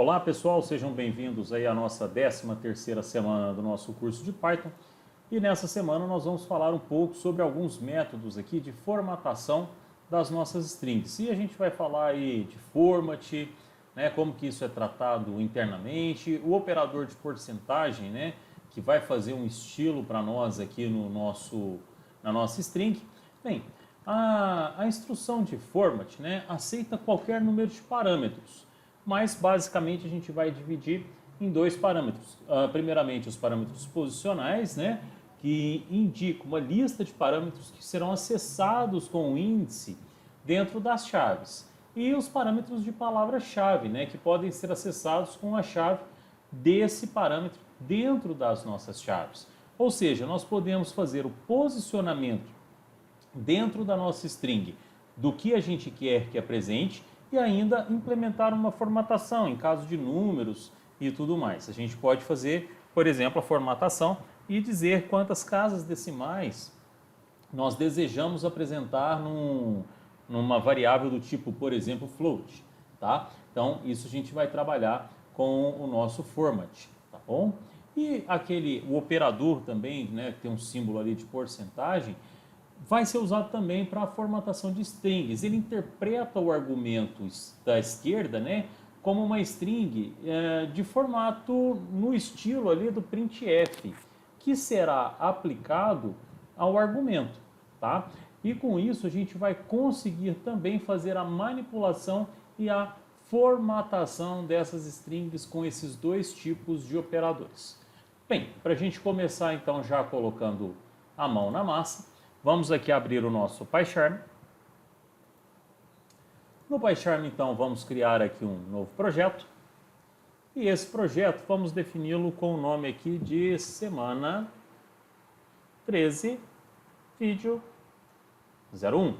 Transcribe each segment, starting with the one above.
Olá pessoal, sejam bem-vindos aí à nossa 13ª semana do nosso curso de Python. E nessa semana nós vamos falar um pouco sobre alguns métodos aqui de formatação das nossas strings. E a gente vai falar aí de format, né, como que isso é tratado internamente, o operador de porcentagem, né, que vai fazer um estilo para nós aqui na nossa string. Bem, a instrução de format, né, aceita qualquer número de parâmetros, mas basicamente a gente vai dividir em dois parâmetros. Primeiramente os parâmetros posicionais, né, que indicam uma lista de parâmetros que serão acessados com o índice dentro das chaves. E os parâmetros de palavra-chave, né, que podem ser acessados com a chave desse parâmetro dentro das nossas chaves. Ou seja, nós podemos fazer o posicionamento dentro da nossa string do que a gente quer que apresente e ainda implementar uma formatação em caso de números e tudo mais. A gente pode fazer, por exemplo, a formatação e dizer quantas casas decimais nós desejamos apresentar numa variável do tipo, por exemplo, float, tá? Então, isso a gente vai trabalhar com o nosso format, tá bom? E o operador também, né, que tem um símbolo ali de porcentagem, vai ser usado também para a formatação de strings. Ele interpreta o argumento da esquerda, né, como uma string de formato no estilo ali do printf, que será aplicado ao argumento, tá? E com isso a gente vai conseguir também fazer a manipulação e a formatação dessas strings com esses dois tipos de operadores. Bem, para a gente começar então já colocando a mão na massa, vamos aqui abrir o nosso PyCharm. No PyCharm, então, vamos criar aqui um novo projeto. E esse projeto, vamos defini-lo com o nome aqui de semana 13, vídeo 01.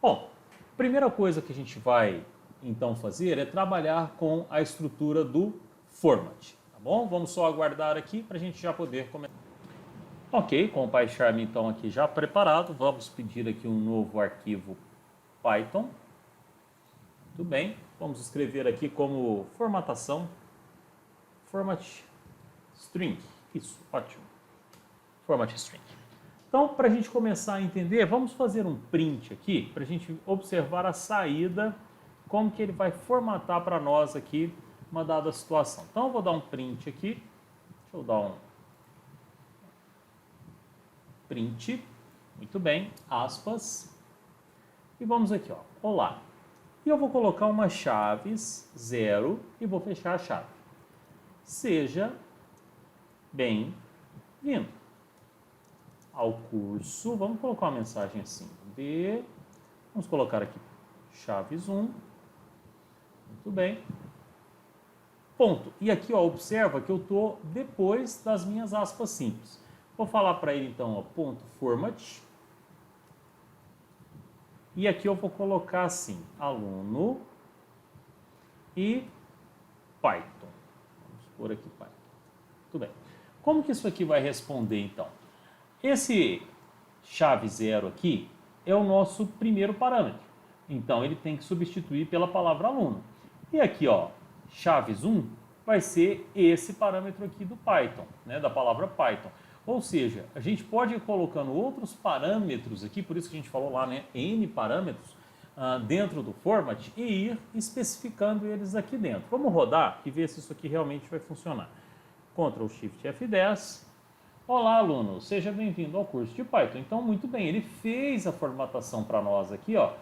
Bom, a primeira coisa que a gente vai, então, fazer é trabalhar com a estrutura do format, tá bom? Vamos só aguardar aqui para a gente já poder começar. Ok, com o PyCharm então aqui já preparado, vamos pedir aqui um novo arquivo Python. Muito bem, vamos escrever aqui como formatação, format string, isso, ótimo, format string. Então, para a gente começar a entender, vamos fazer um print aqui, para a gente observar a saída, como que ele vai formatar para nós aqui uma dada situação. Então, eu vou dar um print aqui, deixa eu dar um print, muito bem, aspas, e vamos aqui, ó, olá. E eu vou colocar uma chaves 0 e vou fechar a chave. Seja bem-vindo ao curso. Vamos colocar uma mensagem assim, vamos colocar aqui chaves 1, muito bem, ponto. E aqui, ó, observa que eu estou depois das minhas aspas simples. Vou falar para ele então, ó, ponto format. E aqui eu vou colocar assim, aluno e Python. Vamos pôr aqui Python. Tudo bem. Como que isso aqui vai responder então? Esse chave 0 aqui é o nosso primeiro parâmetro. Então ele tem que substituir pela palavra aluno. E aqui, ó, chaves 1 vai ser esse parâmetro aqui do Python, né, da palavra Python. Ou seja, a gente pode ir colocando outros parâmetros aqui, por isso que a gente falou lá, né, N parâmetros dentro do format e ir especificando eles aqui dentro. Vamos rodar e ver se isso aqui realmente vai funcionar. Ctrl Shift F10. Olá, aluno, seja bem-vindo ao curso de Python. Então, muito bem, ele fez a formatação para nós aqui, ó,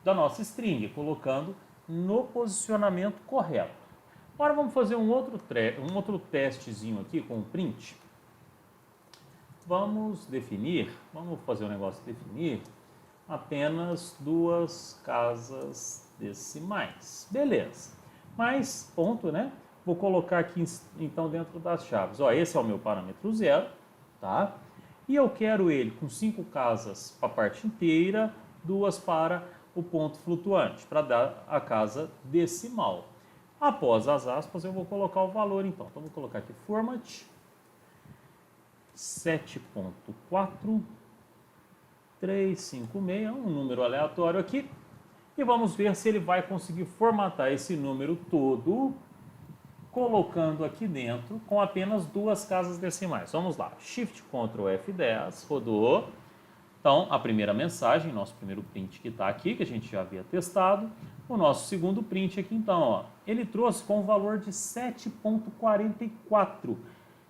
da nossa string, colocando no posicionamento correto. Agora vamos fazer um outro testezinho aqui com o print. Vamos fazer um negócio de definir apenas duas casas decimais. Beleza. Mas, ponto, né? Vou colocar aqui, então, dentro das chaves. Ó, esse é o meu parâmetro 0, tá? E eu quero ele com 5 casas para a parte inteira, 2 para o ponto flutuante, para dar a casa decimal. Após as aspas, eu vou colocar o valor, então. Então, vou colocar aqui format 7.4356, um número aleatório aqui. e vamos ver se ele vai conseguir formatar esse número todo colocando aqui dentro com apenas 2 casas decimais. Vamos lá, Shift Ctrl F10, rodou. Então, a primeira mensagem, nosso primeiro print que está aqui, que a gente já havia testado. O nosso segundo print aqui, então, ó, ele trouxe com o valor de 7,44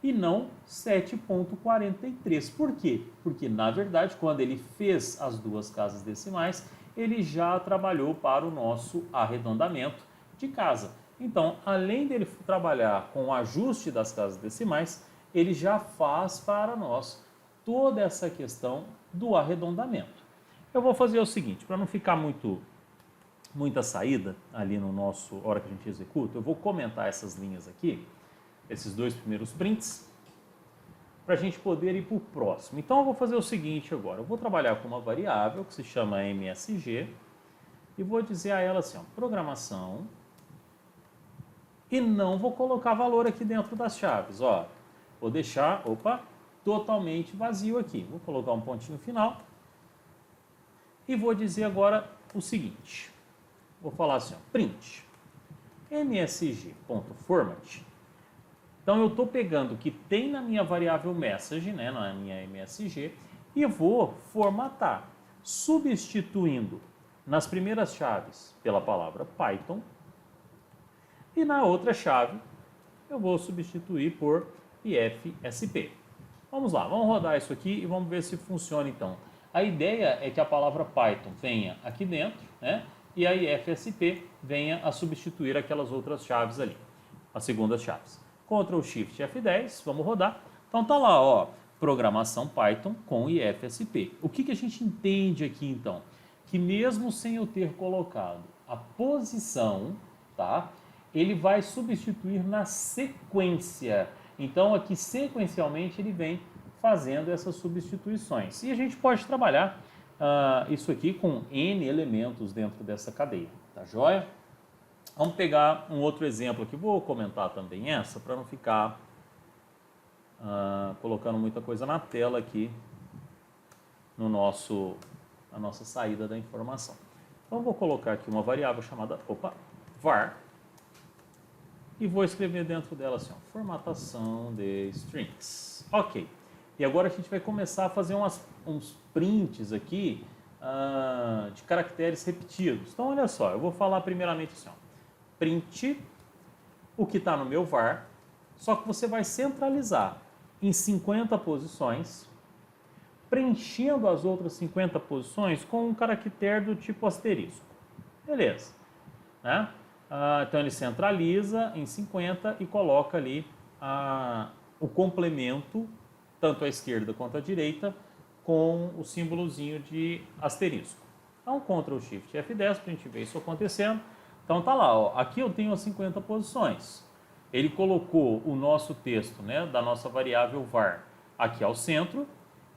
e não 7,43. Por quê? Porque, na verdade, quando ele fez as 2 casas decimais, ele já trabalhou para o nosso arredondamento de casa. Então, além dele trabalhar com o ajuste das casas decimais, ele já faz para nós toda essa questão do arredondamento. Eu vou fazer o seguinte, para não ficar muita saída ali no nosso hora que a gente executa, eu vou comentar essas linhas aqui, esses 2 primeiros prints, para a gente poder ir para o próximo. Então, eu vou fazer o seguinte agora, eu vou trabalhar com uma variável que se chama MSG e vou dizer a ela assim, ó, programação, e não vou colocar valor aqui dentro das chaves, ó. Vou deixar, totalmente vazio aqui. Vou colocar um pontinho final e vou dizer agora o seguinte. Vou falar assim, ó, print msg.format. Então eu estou pegando o que tem na minha variável message, né, na minha MSG, e vou formatar, substituindo nas primeiras chaves pela palavra Python. E na outra chave, eu vou substituir por ifsp. Vamos lá, vamos rodar isso aqui e vamos ver se funciona então. A ideia é que a palavra Python venha aqui dentro, né? E a ifsp venha a substituir aquelas outras chaves ali, as segundas chaves. Ctrl Shift F10, vamos rodar. Então tá lá, ó, programação Python com ifsp. O que a gente entende aqui então? Que mesmo sem eu ter colocado a posição, tá? Ele vai substituir na sequência. Então, aqui sequencialmente ele vem fazendo essas substituições. E a gente pode trabalhar isso aqui com N elementos dentro dessa cadeia. Tá joia? Vamos pegar um outro exemplo aqui. Vou comentar também essa para não ficar colocando muita coisa na tela aqui no na nossa saída da informação. Então, vou colocar aqui uma variável chamada var. E vou escrever dentro dela assim, ó, formatação de strings. Ok. E agora a gente vai começar a fazer uns prints aqui de caracteres repetidos. Então, olha só, eu vou falar primeiramente assim, ó, print o que está no meu var, só que você vai centralizar em 50 posições, preenchendo as outras 50 posições com um caractere do tipo asterisco. Beleza. Né? Então ele centraliza em 50 e coloca ali o complemento, tanto à esquerda quanto à direita, com o símbolozinho de asterisco. Então Ctrl Shift F10 para a gente ver isso acontecendo. Então tá lá, ó, aqui eu tenho as 50 posições. Ele colocou o nosso texto, né, da nossa variável var aqui ao centro,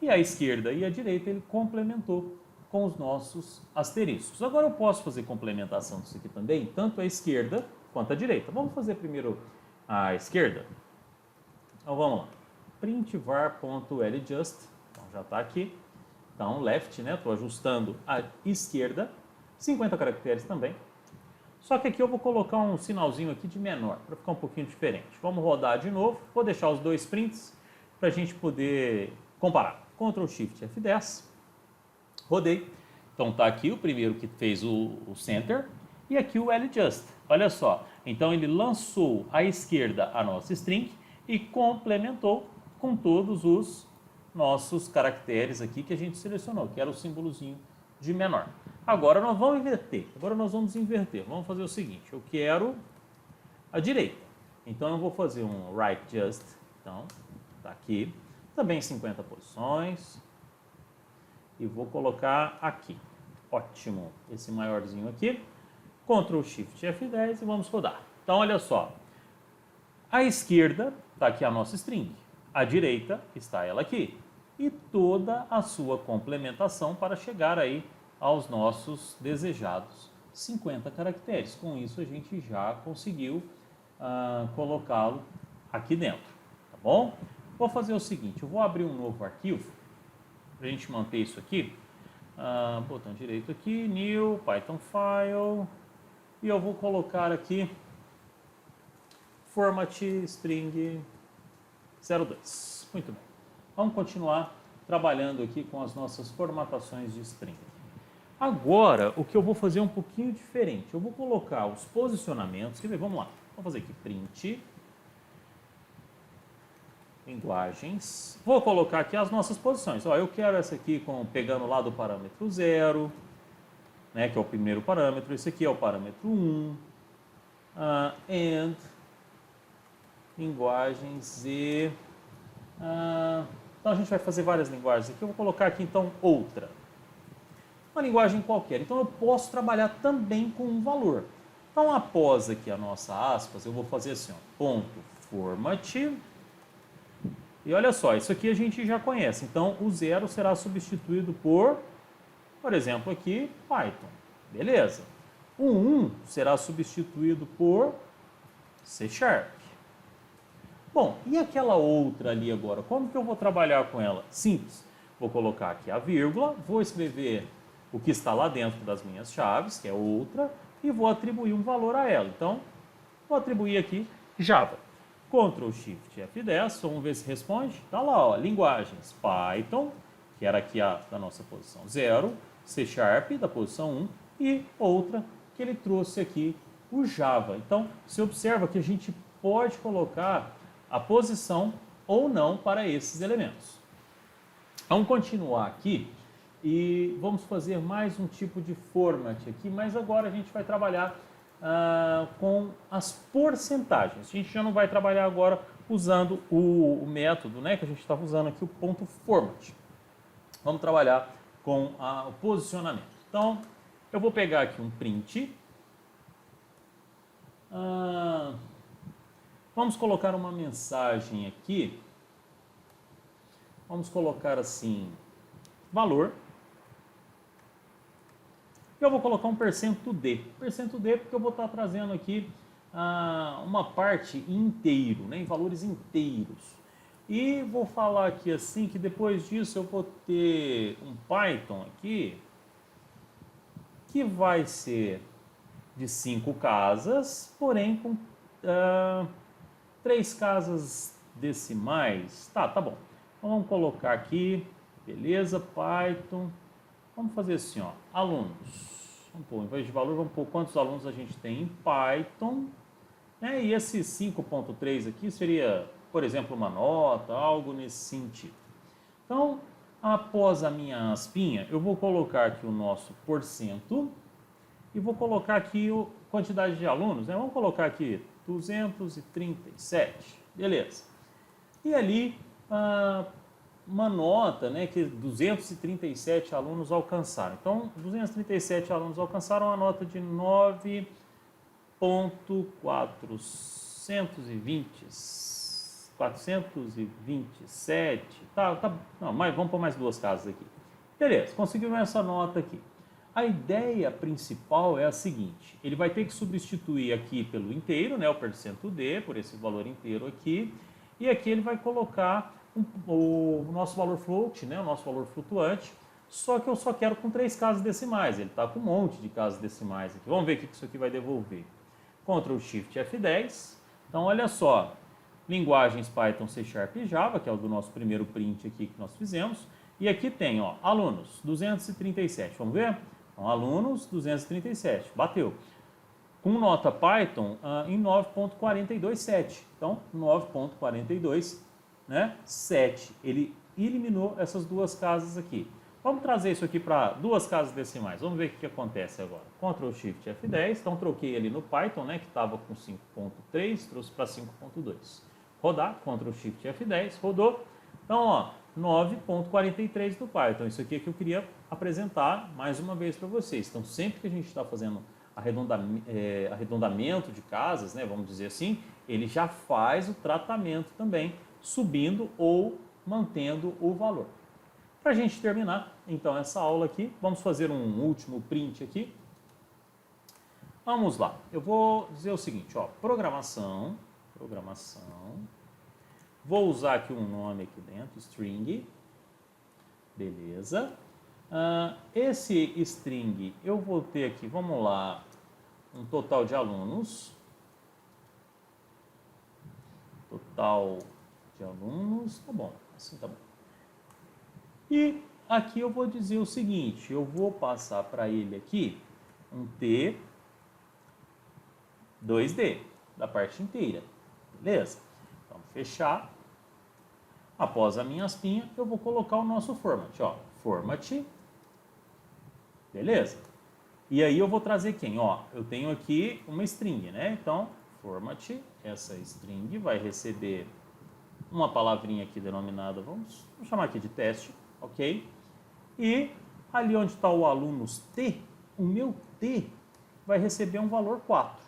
e à esquerda e à direita ele complementou com os nossos asteriscos. Agora eu posso fazer complementação disso aqui também, tanto à esquerda quanto à direita. Vamos fazer primeiro a esquerda? Então vamos lá. Print var.ldjust, então já está aqui. Então left, né? Estou ajustando à esquerda, 50 caracteres também. Só que aqui eu vou colocar um sinalzinho aqui de menor, para ficar um pouquinho diferente. Vamos rodar de novo, vou deixar os 2 prints para a gente poder comparar. Ctrl Shift F10. Rodei. Então tá aqui o primeiro que fez o center e aqui o LJust. Olha só. Então ele lançou à esquerda a nossa string e complementou com todos os nossos caracteres aqui que a gente selecionou, que era o símbolozinho de menor. Agora nós vamos inverter. Agora nós vamos inverter. Vamos fazer o seguinte. Eu quero a direita. Então eu vou fazer um rightJust. Então tá aqui. Também 50 posições. E vou colocar aqui. Ótimo. Esse maiorzinho aqui. Ctrl Shift F10 e vamos rodar. Então, olha só. À esquerda está aqui a nossa string. À direita está ela aqui. E toda a sua complementação para chegar aí aos nossos desejados 50 caracteres. Com isso, a gente já conseguiu colocá-lo aqui dentro. Tá bom? Vou fazer o seguinte. Eu vou abrir um novo arquivo para a gente manter isso aqui. Botão direito aqui, New, Python File, e eu vou colocar aqui Format String 02. Muito bem. Vamos continuar trabalhando aqui com as nossas formatações de string. Agora, o que eu vou fazer é um pouquinho diferente. Eu vou colocar os posicionamentos. Quer ver? Vamos lá. Vamos fazer aqui print. Linguagens. Vou colocar aqui as nossas posições. Ó, eu quero essa aqui pegando lá do parâmetro 0, né, que é o primeiro parâmetro. Esse aqui é o parâmetro 1. And linguagens e... então a gente vai fazer várias linguagens aqui. Eu vou colocar aqui então outra. Uma linguagem qualquer. Então eu posso trabalhar também com um valor. Então após aqui a nossa aspas, eu vou fazer assim, ó, ponto format. E olha só, isso aqui a gente já conhece. Então o 0 será substituído por exemplo aqui, Python. Beleza. O 1 será substituído por C#. Bom, e aquela outra ali agora? Como que eu vou trabalhar com ela? Simples. Vou colocar aqui a vírgula, vou escrever o que está lá dentro das minhas chaves, que é outra, e vou atribuir um valor a ela. Então, vou atribuir aqui Java. Ctrl Shift F10, vamos ver se responde. Está lá, ó, linguagens Python, que era aqui a da nossa posição 0, C# da posição 1 e outra que ele trouxe aqui, o Java. Então, você observa que a gente pode colocar a posição ou não para esses elementos. Vamos continuar aqui e vamos fazer mais um tipo de format aqui, mas agora a gente vai trabalhar com as porcentagens. A gente já não vai trabalhar agora usando o método, né, que a gente estava usando aqui, o ponto format. Vamos trabalhar com o posicionamento. Então, eu vou pegar aqui um print. Vamos colocar uma mensagem aqui. Vamos colocar assim, valor. E eu vou colocar um %d. %d porque eu vou estar trazendo aqui uma parte inteiro, né, em valores inteiros. E vou falar aqui assim que depois disso eu vou ter um Python aqui que vai ser de 5 casas, porém com 3 casas decimais. Tá bom. Então vamos colocar aqui, beleza, Python. Vamos fazer assim, ó, alunos. Vamos pôr, em vez de valor, vamos pôr quantos alunos a gente tem em Python. Né? E esse 5.3 aqui seria, por exemplo, uma nota, algo nesse sentido. Então, após a minha aspinha, eu vou colocar aqui o nosso porcento e vou colocar aqui a quantidade de alunos. Né? Vamos colocar aqui 237. Beleza. E ali, uma nota, né, que 237 alunos alcançaram. Então, 237 alunos alcançaram a nota de 427. Não, mas vamos pôr mais 2 casas aqui. Beleza, conseguimos essa nota aqui. A ideia principal é a seguinte, ele vai ter que substituir aqui pelo inteiro, né, o %d, por esse valor inteiro aqui, e aqui ele vai colocar o nosso valor float, né, o nosso valor flutuante, só que eu só quero com 3 casas decimais, ele está com um monte de casas decimais aqui. Vamos ver o que isso aqui vai devolver. Ctrl Shift F10, então olha só, linguagens Python, C# e Java, que é o do nosso primeiro print aqui que nós fizemos, e aqui tem, ó, alunos, 237, vamos ver? Então, alunos, 237, bateu. Com nota Python em 9.427, então 9.42, né, 7, ele eliminou essas 2 casas aqui. Vamos trazer isso aqui para 2 casas decimais, vamos ver o que acontece agora. Ctrl Shift F10, então troquei ali no Python, né, que estava com 5.3, trouxe para 5.2. Rodar, Ctrl Shift F10, rodou. Então, ó, 9.43 do Python. Isso aqui é que eu queria apresentar mais uma vez para vocês. Então, sempre que a gente está fazendo arredondamento de casas, né, vamos dizer assim, ele já faz o tratamento também, subindo ou mantendo o valor. Para a gente terminar, então, essa aula aqui, vamos fazer um último print aqui. Vamos lá. Eu vou dizer o seguinte, ó, programação. Vou usar aqui um nome aqui dentro, string. Beleza. Esse string, eu vou ter aqui, vamos lá, um total de alunos. Total de alunos, tá bom, assim tá bom. E aqui eu vou dizer o seguinte, eu vou passar para ele aqui um T, 2D, da parte inteira, beleza? Então, fechar. Após a minha aspinha, eu vou colocar o nosso format, ó, format, beleza? E aí eu vou trazer quem? Ó, eu tenho aqui uma string, né? Então, format, essa string vai receber uma palavrinha aqui denominada, vamos chamar aqui de teste, ok? E ali onde está o alunos T, o meu T vai receber um valor 4.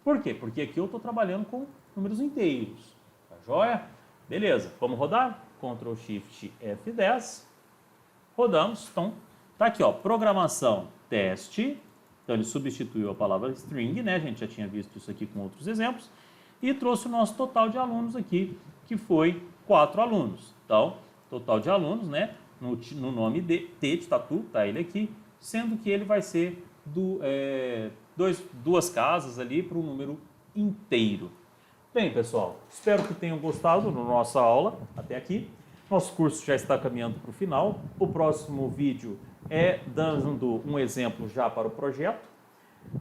Por quê? Porque aqui eu estou trabalhando com números inteiros, tá joia? Beleza, vamos rodar? Ctrl Shift F10, rodamos, então tá aqui, ó, programação teste, então ele substituiu a palavra string, né, a gente já tinha visto isso aqui com outros exemplos, e trouxe o nosso total de alunos aqui, que foi 4 alunos. Então, total de alunos, né, no nome de T de tatu, tá ele aqui, sendo que ele vai ser duas casas ali para o número inteiro. Bem, pessoal, espero que tenham gostado da nossa aula até aqui. Nosso curso já está caminhando para o final. O próximo vídeo é dando um exemplo já para o projeto.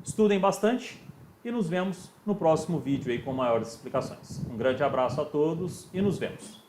Estudem bastante e nos vemos no próximo vídeo aí com maiores explicações. Um grande abraço a todos e nos vemos.